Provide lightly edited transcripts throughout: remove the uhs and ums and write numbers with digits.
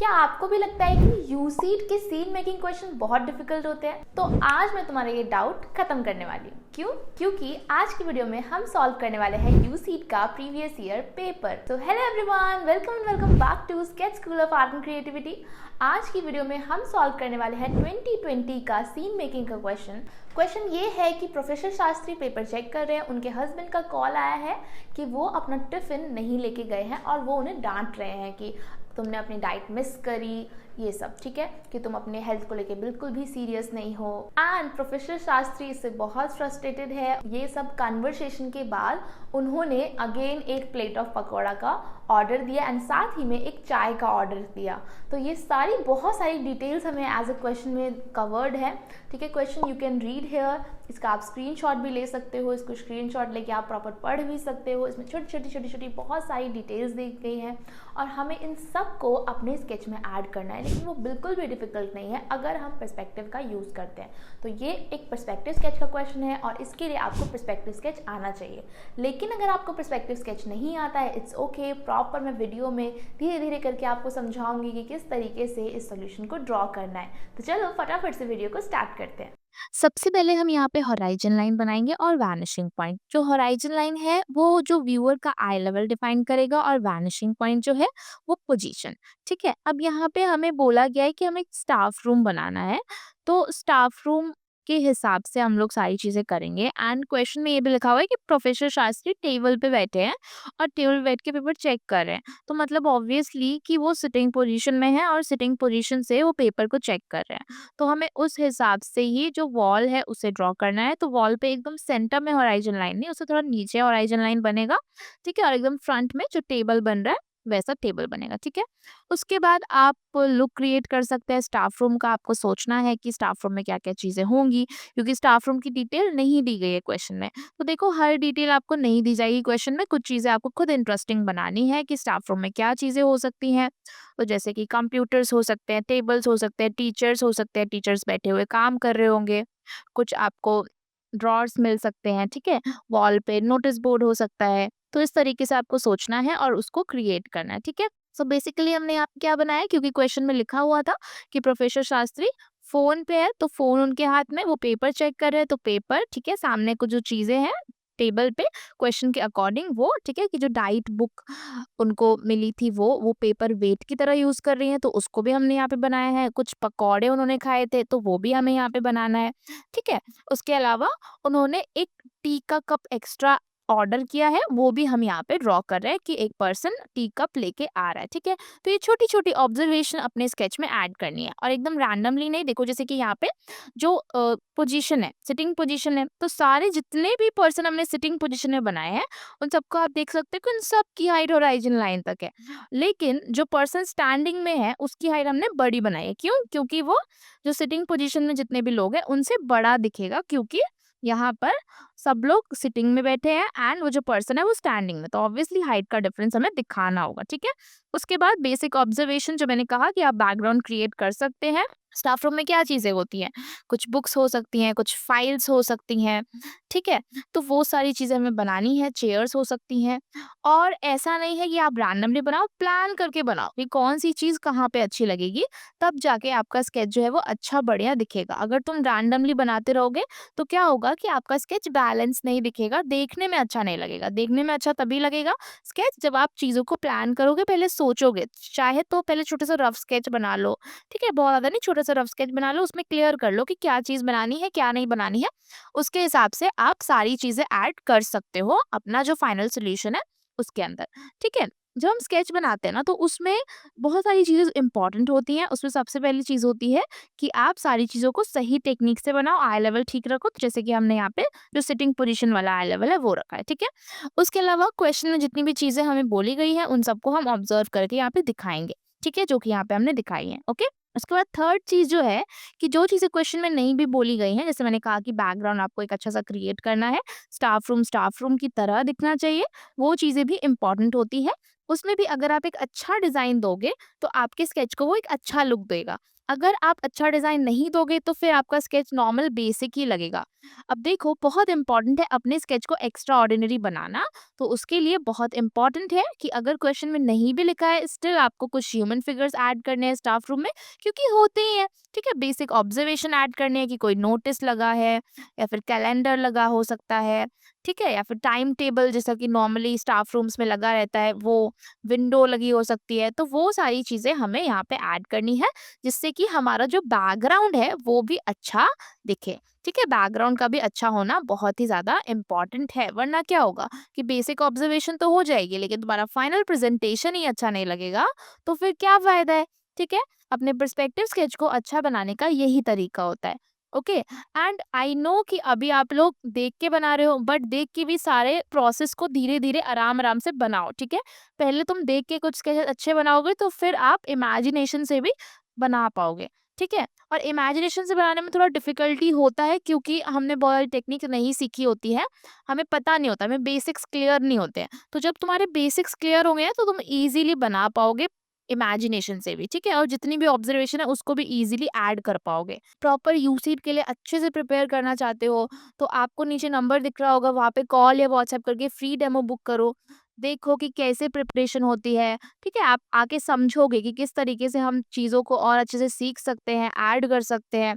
क्या आपको भी लगता है कि यूसीड के सीन मेकिंग क्वेश्चन बहुत डिफिकल्ट होते हैं? तो आज मैं तुम्हारा ये डाउट खत्म करने वाली हूँ। क्यों? क्योंकि आज की वीडियो में हम सॉल्व करने वाले हैं यूसीड का प्रीवियस ईयर पेपर। तो hello everyone, welcome back to sketch school of art and creativity. आज की वीडियो में हम सॉल्व करने वाले हैं 2020 का सीन मेकिंग का क्वेश्चन ये है कि प्रोफेसर शास्त्री पेपर चेक कर रहे हैं, उनके हस्बैंड का कॉल आया है कि वो अपना टिफिन नहीं लेके गए हैं और वो उन्हें डांट रहे हैं कि तुमने अपनी डाइट मिस करी, ये सब ठीक है, कि तुम अपने हेल्थ को लेके बिल्कुल भी सीरियस नहीं हो। एंड प्रोफेसर शास्त्री इससे बहुत फ्रस्ट्रेटेड है। ये सब कन्वर्सेशन के बाद उन्होंने अगेन एक प्लेट ऑफ पकौड़ा का ऑर्डर दिया एंड साथ ही में एक चाय का ऑर्डर दिया। तो ये बहुत सारी डिटेल्स हमें एज अ क्वेश्चन में कवर्ड है। ठीक है, question you can read here. इसका आप स्क्रीनशॉट भी ले सकते हो, इसको स्क्रीनशॉट लेके आप प्रॉपर पढ़ भी सकते हो। इसमें छोटी छोटी बहुत सारी डिटेल्स दी गई हैं और हमें इन सब को अपने स्केच में ऐड करना है। लेकिन वो बिल्कुल भी डिफिकल्ट नहीं है अगर हम पर्सपेक्टिव का यूज़ करते हैं। तो ये एक पर्सपेक्टिव स्केच का क्वेश्चन है और इसके लिए आपको पर्सपेक्टिव स्केच आना चाहिए। लेकिन अगर आपको पर्सपेक्टिव स्केच नहीं आता है, इट्स ओके, प्रॉपर मैं वीडियो में धीरे धीरे करके आपको समझाऊंगी कि किस तरीके से इस सोल्यूशन को ड्रॉ करना है। तो चलो फटाफट से वीडियो को स्टार्ट करते हैं। सबसे पहले हम यहाँ पे हॉराइजन लाइन बनाएंगे और वैनिशिंग पॉइंट। जो हॉराइजन लाइन है वो जो व्यूअर का आई लेवल डिफाइन करेगा और वैनिशिंग पॉइंट जो है वो पोजीशन। ठीक है, अब यहाँ पे हमें बोला गया है कि हमें एक स्टाफ रूम बनाना है, तो स्टाफ रूम के हिसाब से हम लोग सारी चीजें करेंगे। एंड क्वेश्चन में ये भी लिखा हुआ है कि प्रोफेसर शास्त्री टेबल पे बैठे हैं और टेबल पे बैठ के पेपर चेक कर रहे हैं, तो मतलब ऑब्वियसली कि वो सिटिंग पोजीशन में है और सिटिंग पोजीशन से वो पेपर को चेक कर रहे हैं। तो हमें उस हिसाब से ही जो वॉल है उसे ड्रॉ करना है। तो वॉल पे एकदम सेंटर में हॉराइजन लाइन नहीं, उससे थोड़ा नीचे हॉराइजन लाइन बनेगा। ठीक है, और एकदम फ्रंट में जो टेबल बन रहा है वैसा टेबल बनेगा। ठीक है, उसके बाद आप लुक क्रिएट कर सकते हैं स्टाफ रूम का। आपको सोचना है कि स्टाफ रूम में क्या क्या चीजें होंगी, क्योंकि स्टाफ रूम की डिटेल नहीं दी गई है क्वेश्चन में। तो देखो, हर डिटेल आपको नहीं दी जाएगी क्वेश्चन में, कुछ चीजें आपको खुद इंटरेस्टिंग बनानी है कि स्टाफ रूम में क्या चीजें हो सकती हैं। तो जैसे कि कंप्यूटर्स हो सकते हैं, टेबल्स हो सकते हैं, टीचर्स हो सकते हैं, टीचर्स बैठे हुए काम कर रहे होंगे, कुछ आपको ड्रॉर्स मिल सकते हैं। ठीक है, वॉल पे नोटिस बोर्ड हो सकता है। तो इस तरीके से आपको सोचना है और उसको क्रिएट करना है। ठीक है, सो बेसिकली हमने यहाँ पे क्या बनाया, क्योंकि क्वेश्चन में लिखा हुआ था कि प्रोफेसर शास्त्री फोन पे है, तो फोन उनके हाथ में, वो पेपर चेक कर रहे हैं, तो पेपर ठीक है, सामने कुछ जो चीजें हैं टेबल पे क्वेश्चन के अकॉर्डिंग वो ठीक है, कि जो डाइट बुक उनको मिली थी वो पेपर वेट की तरह यूज कर रही हैं, तो उसको भी हमने यहाँ पे बनाया है। कुछ पकौड़े उन्होंने खाए थे तो वो भी हमें यहाँ पे बनाना है। ठीक है, उसके अलावा उन्होंने एक टी का कप एक्स्ट्रा ऑर्डर किया है, वो भी हम यहाँ पे ड्रॉ कर रहे हैं कि एक पर्सन टी कप लेके आ रहा है। ठीक है, तो ये छोटी छोटी ऑब्जर्वेशन अपने स्केच में ऐड करनी है और एकदम रैंडमली नहीं। देखो, जैसे कि यहाँ पे जो पोजीशन है, सिटिंग पोजीशन है, तो सारे जितने भी पर्सन हमने सिटिंग पोजीशन में बनाए हैं उन सबको आप देख सकते हो कि उन सब की हाइट होराइजन लाइन तक है। लेकिन जो पर्सन स्टैंडिंग में है उसकी हाइट हमने बड़ी बनाई है। क्यों? क्योंकि वो जो सिटिंग पोजीशन में जितने भी लोग हैं उनसे बड़ा दिखेगा, क्योंकि यहाँ पर सब लोग सिटिंग में बैठे हैं एंड वो जो पर्सन है वो स्टैंडिंग में, तो ऑब्वियसली हाइट का डिफरेंस हमें दिखाना होगा। ठीक है, उसके बाद बेसिक ऑब्जर्वेशन जो मैंने कहा कि आप बैकग्राउंड क्रिएट कर सकते हैं। स्टाफ रूम में क्या चीजें होती हैं, कुछ बुक्स हो सकती हैं, कुछ फाइल्स हो सकती हैं। ठीक है, तो वो सारी चीजें हमें बनानी है। चेयर्स हो सकती हैं, और ऐसा नहीं है कि आप रैंडमली बनाओ, प्लान करके बनाओ कि कौन सी चीज कहाँ पे अच्छी लगेगी, तब जाके आपका स्केच जो है वो अच्छा बढ़िया दिखेगा। अगर तुम रैंडमली बनाते रहोगे तो क्या होगा कि आपका स्केच बैलेंस नहीं दिखेगा, देखने में अच्छा नहीं लगेगा। देखने में अच्छा तभी लगेगा स्केच जब आप चीजों को प्लान करोगे, पहले सोचोगे। चाहे तो पहले छोटे सा रफ स्केच बना लो। ठीक है, बहुत ज्यादा नहीं, छोटा सा रफ स्केच बना लो, उसमें क्लियर कर लो कि क्या चीज बनानी है क्या नहीं बनानी है। उसके हिसाब से आप सारी चीजें ऐड कर सकते हो अपना जो फाइनल सोल्यूशन है उसके अंदर। ठीक है, जब हम स्केच बनाते हैं ना तो उसमें बहुत सारी चीजें इंपॉर्टेंट होती हैं। उसमें सबसे पहली चीज होती है कि आप सारी चीजों को सही टेक्निक से बनाओ, आई लेवल ठीक रखो। तो जैसे कि हमने यहाँ पे जो सिटिंग पोजीशन वाला आई लेवल है वो रखा है। ठीक है, उसके अलावा क्वेश्चन में जितनी भी चीजें हमें बोली गई है उन सबको हम ऑब्जर्व करके यहाँ पे दिखाएंगे। ठीक है, जो कि यहाँ पे हमने दिखाई है। ओके, उसके बाद थर्ड चीज जो है कि जो चीजें क्वेश्चन में नहीं भी बोली गई हैं, जैसे मैंने कहा कि बैकग्राउंड आपको एक अच्छा सा क्रिएट करना है, स्टाफ रूम की तरह दिखना चाहिए, वो चीजें भी इंपॉर्टेंट होती है। उसमें भी अगर आप एक अच्छा डिजाइन दोगे तो आपके स्केच को वो एक अच्छा लुक देगा। अगर आप अच्छा डिज़ाइन नहीं दोगे तो फिर आपका स्केच नॉर्मल बेसिक ही लगेगा। अब देखो बहुत इम्पोर्टेंट है अपने स्केच को एक्स्ट्रा ऑर्डिनरी बनाना, तो उसके लिए बहुत इम्पोर्टेंट है कि अगर क्वेश्चन में नहीं भी लिखा है स्टिल आपको कुछ ह्यूमन फिगर्स ऐड करने हैं स्टाफ रूम में, क्योंकि होते ही हैं, ठीक है? बेसिक ऑब्जर्वेशन ऐड करने हैं कि कोई नोटिस लगा है या फिर कैलेंडर लगा हो सकता है, ठीक है? या फिर टाइम टेबल जैसा कि नॉर्मली स्टाफ रूम्स में लगा रहता है, वो विंडो लगी हो सकती है, तो वो सारी चीज़ें हमें यहाँ पे ऐड करनी है, जिससे कि हमारा जो बैकग्राउंड है वो भी अच्छा दिखे, ठीक है? बैकग्राउंड का भी अच्छा होना बहुत ही ज़्यादा इम्पोर्टेंट है, वरना क्या होगा कि बेसिक ऑब्जर्वेशन तो हो जाएगी लेकिन तुम्हारा फाइनल प्रेजेंटेशन ही अच्छा नहीं लगेगा, तो फिर क्या फ़ायदा है, ठीक है? अपने पर्सपेक्टिव स्केच को अच्छा बनाने का यही तरीका होता है, ओके? एंड आई नो कि अभी आप लोग देख के बना रहे हो, बट देख के भी सारे प्रोसेस को धीरे-धीरे आराम-आराम से बनाओ, ठीक है? पहले तुम देख के कुछ स्केच अच्छे बनाओगे तो फिर आप इमेजिनेशन से भी बना पाओगे, ठीक है? और इमेजिनेशन से बनाने में थोड़ा डिफ़िकल्टी होता है क्योंकि हमने बहुत टेक्निक नहीं सीखी होती है, हमें पता नहीं होता, हमें बेसिक्स क्लियर नहीं होते हैं। तो जब तुम्हारे बेसिक्स क्लियर होंगे ना तो तुम ईज़िली बना पाओगे इमेजिनेशन से भी, ठीक है? और जितनी भी ऑब्जर्वेशन है उसको भी ईज़िली ऐड कर पाओगे। प्रॉपर यूसीट के लिए अच्छे से प्रिपेयर करना चाहते हो, तो आपको नीचे नंबर दिख रहा होगा, वहाँ पे कॉल या व्हाट्सएप करके फ्री डेमो बुक करो। देखो कि कैसे प्रिपरेशन होती है, ठीक है? आप आके समझोगे कि किस तरीके से हम चीज़ों को और अच्छे से सीख सकते हैं, ऐड कर सकते हैं।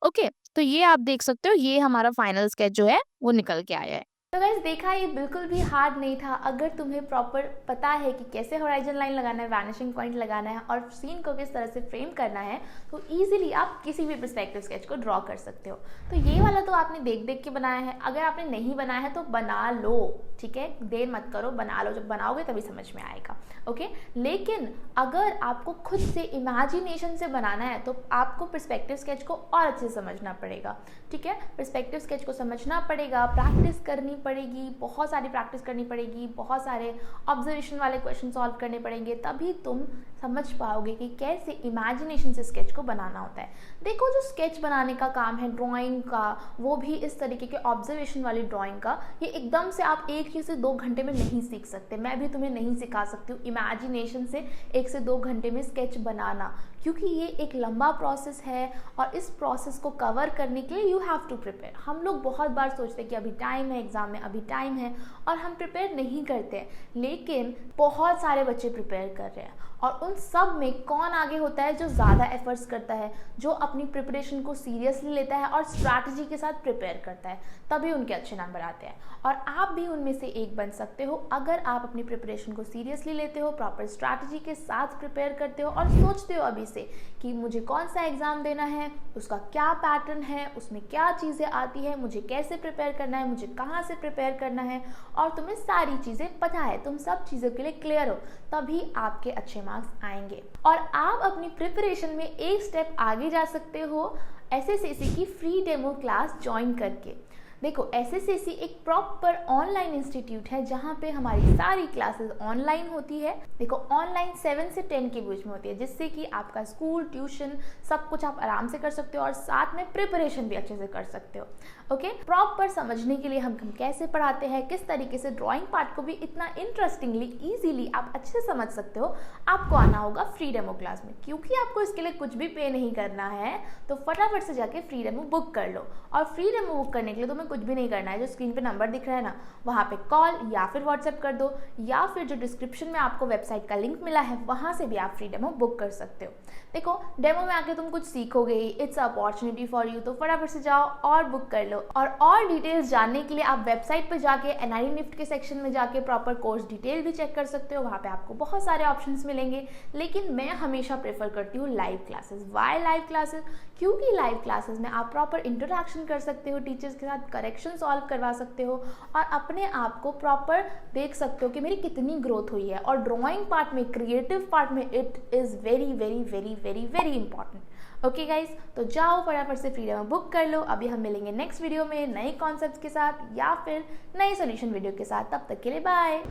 ओके, तो ये आप देख सकते हो, ये हमारा फाइनल स्केच जो है वो निकल के आया है। तो गाइस देखा, ये बिल्कुल भी हार्ड नहीं था। अगर तुम्हें प्रॉपर पता है कि कैसे होराइजन लाइन लगाना है, वैनिशिंग पॉइंट लगाना है और सीन को किस तरह से फ्रेम करना है, तो इजीली आप किसी भी पर्सपेक्टिव स्केच को ड्रॉ कर सकते हो। तो ये वाला तो आपने देख देख के बनाया है, अगर आपने नहीं बनाया है तो बना लो, ठीक है? देर मत करो, बना लो, जब बनाओगे तभी समझ में आएगा, ओके? लेकिन अगर आपको खुद से इमेजिनेशन से बनाना है तो आपको पर्सपेक्टिव स्केच को और अच्छे से समझना पड़ेगा, ठीक है? पर्सपेक्टिव स्केच को समझना पड़ेगा, प्रैक्टिस करनी पड़ेगी, बहुत सारी प्रैक्टिस करनी पड़ेगी, बहुत सारे ऑब्जर्वेशन वाले क्वेश्चन सॉल्व करने पड़ेंगे, तभी तुम समझ पाओगे कि कैसे इमेजिनेशन से स्केच को बनाना होता है। देखो, जो स्केच बनाने का काम है ड्राइंग का, वो भी इस तरीके के ऑब्जर्वेशन वाली ड्राइंग का, ये एकदम से आप 1 से 2 घंटे में नहीं सीख सकते। मैं भी तुम्हें नहीं सिखा सकती हूँ इमेजिनेशन से 1 से 2 घंटे में स्केच बनाना, क्योंकि ये एक लंबा प्रोसेस है और इस प्रोसेस को कवर करने के लिए यू हैव टू प्रिपेयर। हम लोग बहुत बार सोचते हैं कि अभी टाइम है, एग्जाम में अभी टाइम है, और हम प्रिपेयर नहीं करते हैं, लेकिन बहुत सारे बच्चे प्रिपेयर कर रहे हैं। और उन सब में कौन आगे होता है? जो ज़्यादा एफर्ट्स करता है, जो अपनी प्रिपरेशन को सीरियसली लेता है और स्ट्रैटेजी के साथ प्रिपेयर करता है, तभी उनके अच्छे नंबर आते हैं। और आप भी उनमें से एक बन सकते हो अगर आप अपनी प्रिपरेशन को सीरियसली लेते हो, प्रॉपर स्ट्रैटेजी के साथ प्रिपेयर करते हो और सोचते हो अभी से कि मुझे कौन सा एग्ज़ाम देना है, उसका क्या पैटर्न है, उसमें क्या चीज़ें आती है, मुझे कैसे प्रिपेयर करना है, मुझे कहाँ से प्रिपेयर करना है, और तुम्हें सारी चीज़ें पता है, तुम सब चीज़ों के लिए क्लियर हो, तभी आपके अच्छे मार्क्स आएंगे। और आप अपनी प्रिपरेशन में एक स्टेप आगे जा सकते हो एसएससीसी की फ्री डेमो क्लास ज्वाइन करके। देखो, एसएससीसी एक प्रॉपर ऑनलाइन इंस्टीट्यूट है जहाँ पे हमारी सारी क्लासेस ऑनलाइन होती है। देखो, ऑनलाइन 7 से 10 के बीच में होती है, जिससे कि आपका स्कूल, ट्यूशन सब कुछ आप आराम से कर सकते हो और साथ में प्रिपरेशन भी अच्छे से कर सकते हो, ओके? प्रॉपर समझने के लिए हम कैसे पढ़ाते हैं, किस तरीके से ड्राइंग पार्ट को भी इतना इंटरेस्टिंगली, ईजिली आप अच्छे से समझ सकते हो, आपको आना होगा फ्री डेमो क्लास में। क्योंकि आपको इसके लिए कुछ भी पे नहीं करना है, तो फटाफट से जाके फ्री डेमो बुक कर लो। और फ्री डेमो बुक करने के लिए तुम्हें कुछ भी नहीं करना है, जो स्क्रीन पे नंबर दिख रहा है ना, वहाँ पे कॉल या फिर व्हाट्सएप कर दो, या फिर जो डिस्क्रिप्शन में आपको वेबसाइट का लिंक मिला है वहाँ से भी आप फ्री डेमो बुक कर सकते हो। देखो, डेमो में आके तुम कुछ सीखोगे, इट्स अपॉर्चुनिटी फॉर यू, तो फटाफट से जाओ और बुक कर लो। और डिटेल्स जानने के लिए आप वेबसाइट पर जाके एनआरई निफ्ट के सेक्शन में जाके प्रॉपर कोर्स डिटेल भी चेक कर सकते हो, वहाँ पे आपको बहुत सारे ऑप्शंस मिलेंगे। लेकिन मैं हमेशा प्रेफर करती हूँ live classes. Why live classes? क्योंकि लाइव क्लासेस में आप प्रॉपर इंटरेक्शन कर सकते हो, टीचर्स के साथ करेक्शन सॉल्व करवा सकते हो और अपने आप को प्रॉपर देख सकते हो कि मेरी कितनी ग्रोथ हुई है। और ड्राइंग पार्ट में, क्रिएटिव पार्ट में, it is very very very very very important. Okay guys, तो जाओ फटाफट से फ्री डेमो बुक कर लो। अभी हम मिलेंगे नेक्स्ट वीडियो में नए कॉन्सेप्ट्स के साथ या फिर नए सोल्यूशन वीडियो के साथ। तब तक के लिए बाय।